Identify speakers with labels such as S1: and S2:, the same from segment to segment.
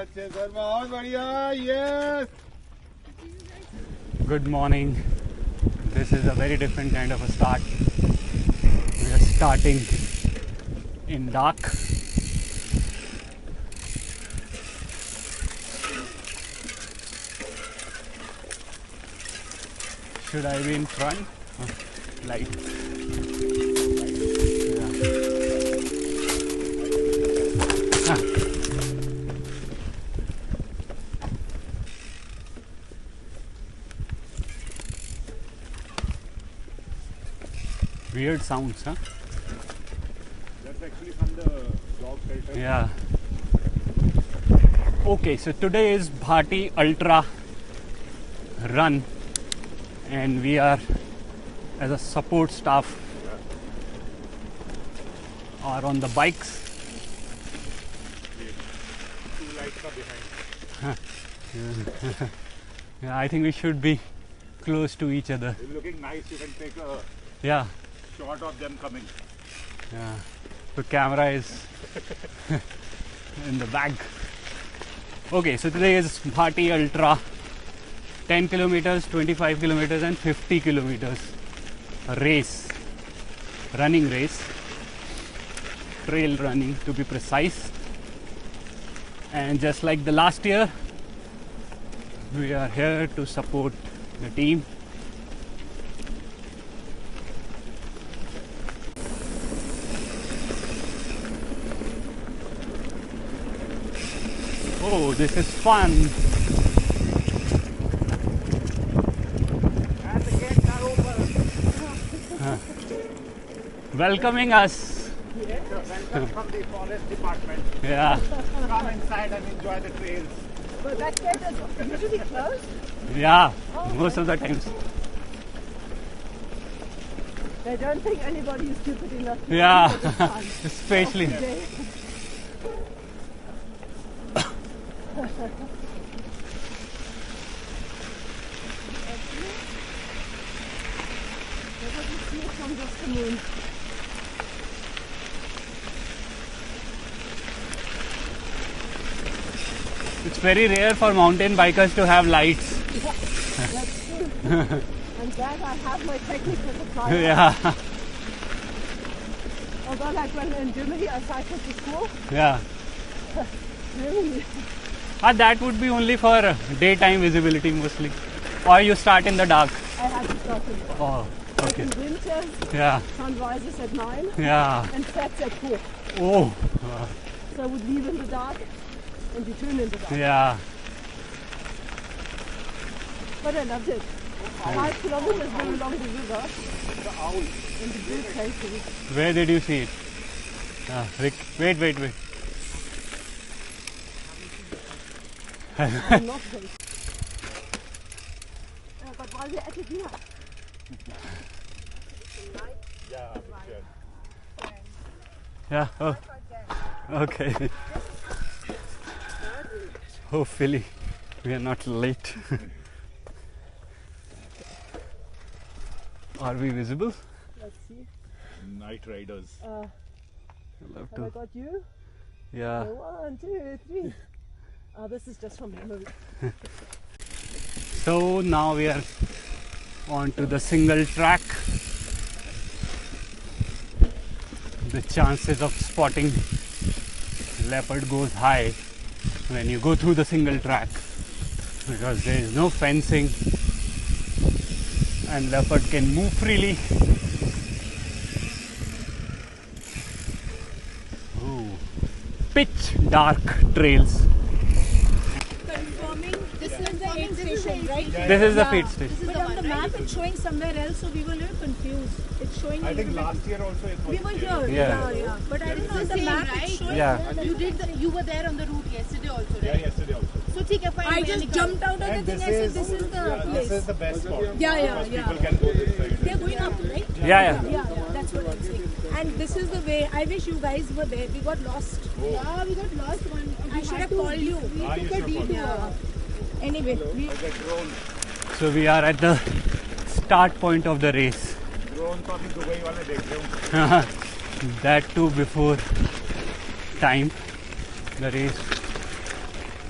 S1: अच्छे सर, बहुत बढ़िया. Yes.
S2: Good morning. This is a very different kind of a start. We are starting in dark. Should I be in front? Light. Yeah. Weird sounds, huh?
S1: That's actually from the vlog filter.
S2: Yeah. Okay, so today is Bhati Ultra Run, and we are, as a support staff, are on the bikes.
S1: Two lights are behind.
S2: Yeah, I think we should be close to each other.
S1: It's looking nice. You can take a
S2: Yeah,
S1: shot of them coming.
S2: yeah. The camera is in the bag. Okay, so today is Bhati Ultra, 10 kilometers, 25 kilometers and 50 kilometers. A race, running race, trail running to be precise. And just like the last year, we are here to support the team. Oh, this is fun.
S1: And the gates are open.
S2: Welcoming us.
S1: Welcome from the forest department.
S2: Yeah,
S1: Come inside and enjoy the trails.
S3: But that gate is usually closed.
S2: yeah, most of the times.
S3: They don't think anybody is stupid enough to
S2: Yeah,
S3: think that it's fun.
S2: especially.
S3: Today. From just the moon.
S2: It's very rare for mountain bikers to have lights.
S3: That's true. I'm glad I have my technical supply.
S2: Yeah,
S3: Although like when in Germany I cycled to school,
S2: yeah.
S3: really,
S2: That would be only for daytime visibility mostly. Or you start in the dark.
S3: I had to stop in there.
S2: Oh,
S3: Like
S2: okay.
S3: in winters,
S2: Yeah,
S3: sun rises at 9
S2: yeah.
S3: and sets at 4.
S2: Oh,
S3: So I would leave in the dark and return in the dark.
S2: yeah.
S3: But I loved it. 5 kilometers going along the river. The owl. And the blue places.
S2: Where did you see it? Rick, wait.
S3: I'm not safe. But while we're at it here,
S1: Yeah, sure.
S2: Yeah, oh, okay. Hopefully, we are not late. Are we visible?
S3: let's see.
S1: Night riders.
S2: I'll have
S3: Have I
S2: to.
S3: got you?
S2: Yeah.
S3: Okay, 1, 2, 3. This is just from memory.
S2: So now we are on to the single track. The chances of spotting leopard goes high when you go through the single track because there is no fencing and leopard can move freely. Oh, pitch dark trails.
S4: Confirming this is the aid station, right?
S2: This is the feed station.
S4: But on the map it's showing somewhere else, so we were a little confused. It's showing.
S1: I think last year also it was.
S4: we were here.
S2: Yeah.
S4: But I didn't know on the map it's showing.
S2: Yeah.
S4: You were there on the route yesterday also,
S1: Yeah,
S4: right?
S1: yesterday also.
S4: So I just jumped out of the
S1: And
S4: thing. I said this is the
S1: this
S4: place.
S1: is the best spot.
S4: Yeah.
S1: People can go this side.
S4: They're going up, right?
S2: Yeah.
S4: Yeah, that's what I'm saying. And this is the way. I wish you guys were there. We got lost. Yeah, we got lost one. I should have called you. We
S1: Ah, you
S4: took a
S1: should have
S4: detour. Anyway, we
S1: The drone.
S2: So we are at the start point of the race.
S1: Drone तो अभी Dubai वाले देख रहे हो.
S2: That too before time. The race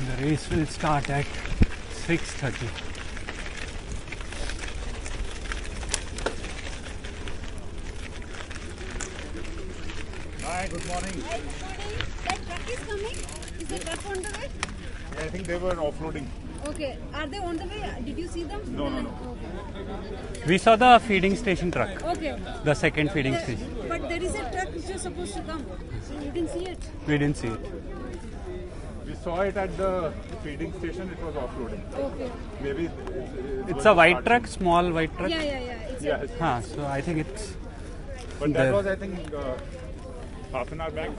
S2: The race will start at 6:30.
S1: Hi, good morning.
S4: Hi, good morning. That truck is coming? Is the truck on the way?
S1: I think they were offloading.
S4: Okay. Are they on the way? Did you see them?
S1: No.
S4: Okay.
S2: We saw the feeding station truck,
S4: Okay.
S2: the second feeding station.
S4: But there is a truck which is supposed to come. So you didn't see it?
S2: We didn't see it.
S1: We saw it at the feeding station. It was offloading.
S4: Okay.
S1: Maybe
S2: It's a white truck, small white truck.
S4: Yeah. It's
S1: Yeah,
S2: Huh, so I think it's
S1: but that
S2: there.
S1: was I think half an hour back.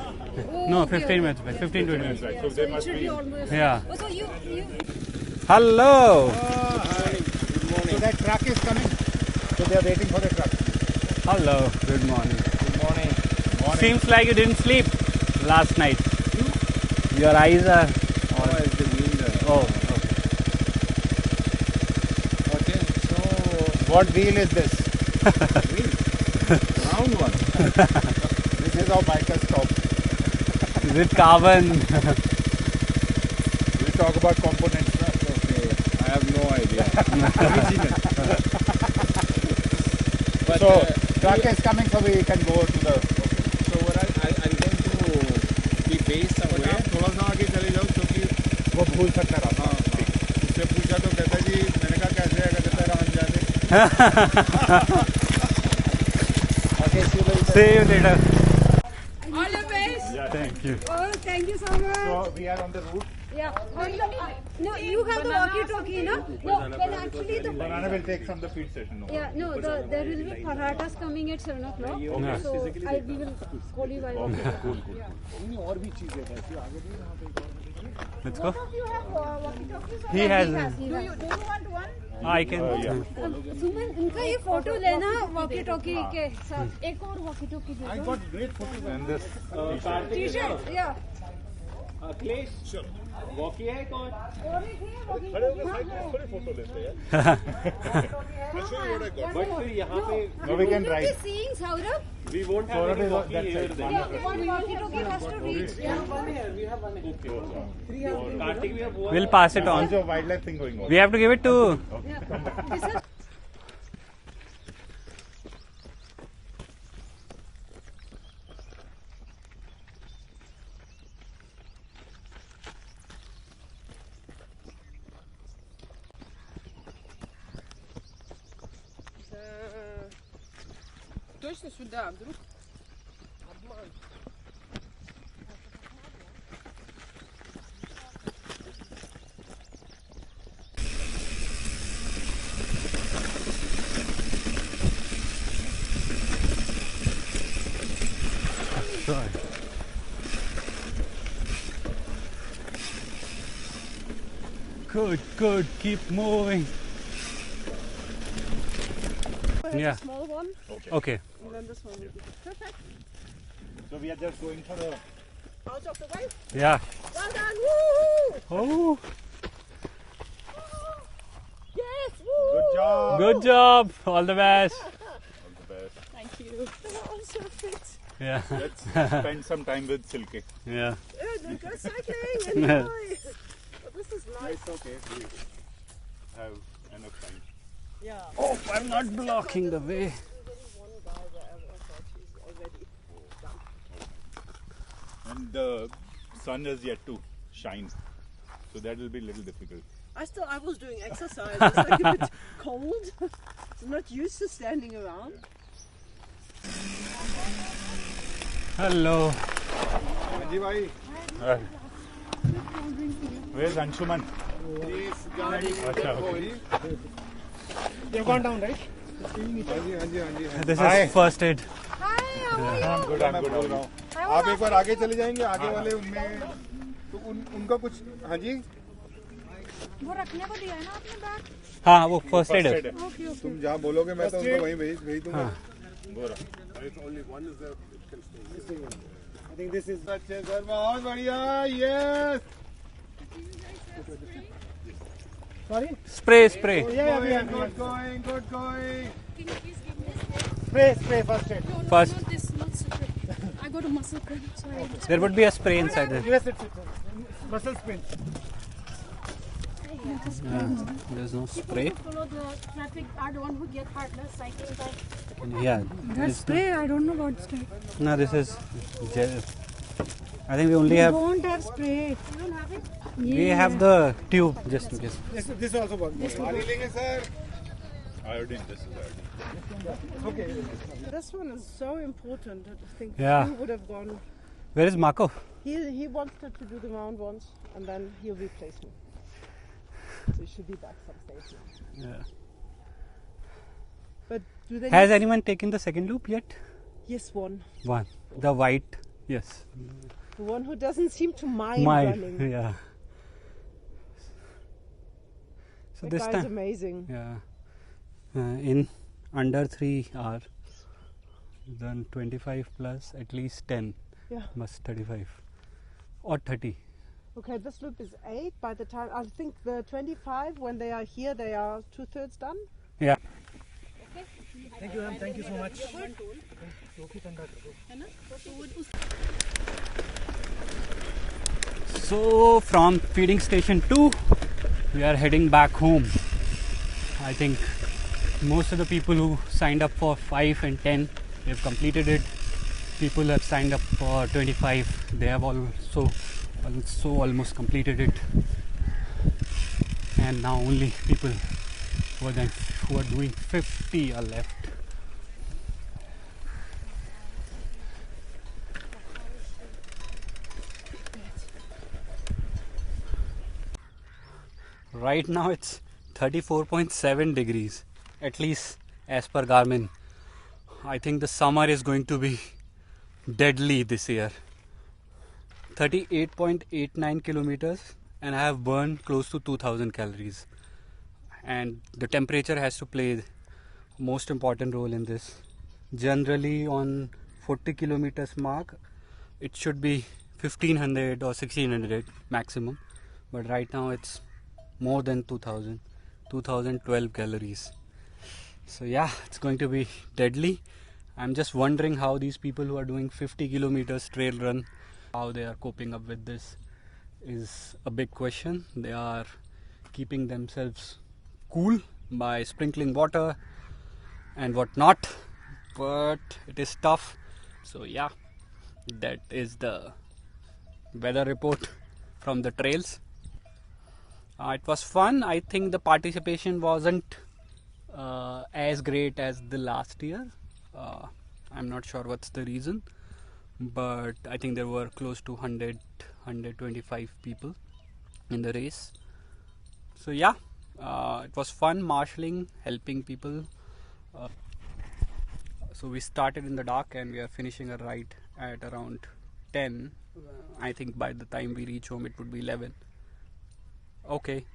S2: no 15 minutes back, 15 20 minutes.
S1: Right. So they
S4: it
S1: must
S4: should
S1: be.
S4: be almost.
S2: Yeah.
S4: Oh, so you
S2: Hello.
S1: Good morning. So that truck is coming. So they are waiting for the truck.
S2: Hello. Good morning.
S1: Good morning.
S2: Seems like you didn't sleep last night. Your eyes are.
S1: Oh, it's the wind.
S2: Oh. Okay.
S1: Okay. So what wheel is this? Wheel? Round one. This is how bikers stop.
S2: Is it carbon?
S1: We talk about components. Okay. I have no idea. But so truck is coming, so we can go to the.
S5: So what I'm going to be based somewhere.
S1: थोड़ा सा आगे चले जाओ क्योंकि वो भूल सकता रहा। हाँ। उससे पूछा तो कहता जी मैंने कहा कैसे आएगा कहता है हम जाने। Okay, see you later.
S2: See you later.
S4: all the best.
S2: Thank you.
S4: Oh, thank you so much.
S1: So we are on the route.
S4: Yeah. No, you have the walkie-talkie, no? No, well actually the.
S1: Banana will take from the feed station. No.
S4: Yeah, no, there will be parathas coming at 7 o'clock.
S2: Okay.
S4: So we will call you while
S1: Okay, cool.
S2: Let's go.
S3: Do you have walkie-talkies?
S2: He has.
S4: he
S3: Do
S4: has.
S3: you want one?
S2: I can.
S1: Yeah.
S4: सुमन इनका ये photo लेना walkie talkie के साथ एक और walkie talkie दे
S1: I
S4: दो
S1: got great photos and this t-shirt.
S4: T-shirt या
S5: अखिलेश वॉकी है कौन?
S4: और एक है वॉकी
S1: खड़े होकर साइड में थोड़ी फोटो लेते हैं।
S5: बट फिर यहाँ पे
S1: No, we can ride.
S4: seeing Saurabh
S5: we won't have
S1: Saurabh
S5: any
S1: is on
S5: walkie
S1: that
S5: here
S1: side.
S5: then.
S4: yeah one walkie talkie has to reach
S5: Kartik we have
S2: We'll pass it on.
S1: Also wildlife thing going on.
S2: We have to give it to.
S4: this is
S3: Точно сюда, вдруг?
S2: Sorry. Good. Keep moving. Yeah.
S3: Small one,
S2: Okay.
S3: and then this one will be perfect.
S1: So we are just going for the.
S3: Out of the way.
S2: Yeah.
S3: Well done! Woo!
S2: Oh,
S3: Yes! Woo!
S1: Good job.
S2: good job. All the best.
S1: All the best.
S3: Thank you. They're all so fit.
S2: Yeah.
S1: Let's spend some time with Silke.
S2: Yeah.
S3: Yeah, they go cycling. Enjoy. But this is nice.
S1: It's okay. We have enough time.
S3: Yeah.
S2: Oh, I'm not blocking the way.
S3: One guy that I thought he's already done.
S1: And the sun is yet to shine. So that will be a little difficult.
S3: I was doing exercise. It's like a bit cold. I'm not used to standing around.
S2: Hello.
S1: Anji bhai. Where's Anshuman?
S5: You've gone down, right?
S2: This
S1: Hi.
S2: is first aid.
S1: I'm good. How are you?
S6: आप एक बार आगे चले जाएंगे आगे वाले उनमें तो उनका कुछ हाँ जी
S4: वो रखने को दिया है ना आपने बैग
S2: हाँ वो फर्स्ट एड है
S1: First aid.
S6: तुम जहाँ बोलोगे मैं तो उनको वहीं भेज दूंगा अच्छे सर बहुत बढ़िया yes
S2: spray spray
S6: good going
S4: Can you please give me this?
S1: Spray first aid.
S4: No,
S2: First.
S4: not this, not separate. I got a muscle cramp, so I just
S2: There would be a spray inside there.
S6: Yes it's muscle spin
S2: There's no spray.
S4: Follow the traffic are the one who get hurt, cycling by.
S2: Yeah.
S3: That's spray. I don't know about spray.
S2: No, this is gel. I think we only have.
S3: Don't have spray.
S4: You don't have it?
S2: We have the tube just in case.
S6: This also works. लेंगे sir.
S1: Iodine, this is iodine.
S6: Okay.
S3: This one is so important. I think
S2: Yeah.
S3: he would have gone.
S2: Where is Marco?
S3: He wanted to do the round once, and then he'll replace me. So he should be back some stage now.
S2: Yeah.
S3: But do they?
S2: Has
S3: need-
S2: anyone taken the second loop yet?
S3: Yes, one.
S2: One. The white. Yes.
S3: The one who doesn't seem to mind
S2: Mine.
S3: running.
S2: Yeah. So
S3: That
S2: this
S3: guy's
S2: time.
S3: amazing.
S2: Yeah. In under 3 hours, done 25 plus at least 10.
S3: Yeah.
S2: Must 35 or 30.
S3: Okay, this loop is 8. By the time I think the 25, when they are here, they are 2/3 done.
S2: Yeah. So from feeding station 2, we are heading back home. I think most of the people who signed up for 5 and 10, they've completed it. People who have signed up for 25, they have also almost completed it. And now only people who are doing 50 are left. Right now it's 34.7 degrees, at least as per Garmin. I think the summer is going to be deadly this year. 38.89 kilometers, and I have burned close to 2000 calories. And the temperature has to play most important role in this. Generally on 40 kilometers mark, it should be 1500 or 1600 maximum, but right now it's more than 2012 calories. So yeah, it's going to be deadly. I'm just wondering how these people who are doing 50 kilometers trail run, how they are coping up with this is a big question. They are keeping themselves cool by sprinkling water and whatnot, but it is tough. So yeah, that is the weather report from the trails. It was fun. I think the participation wasn't as great as the last year. I'm not sure what's the reason, but I think there were close to 125 people in the race. So yeah, it was fun marshalling, helping people. So we started in the dark and we are finishing a ride at around 10. I think by the time we reach home it would be 11. Okay,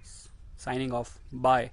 S2: signing off. Bye.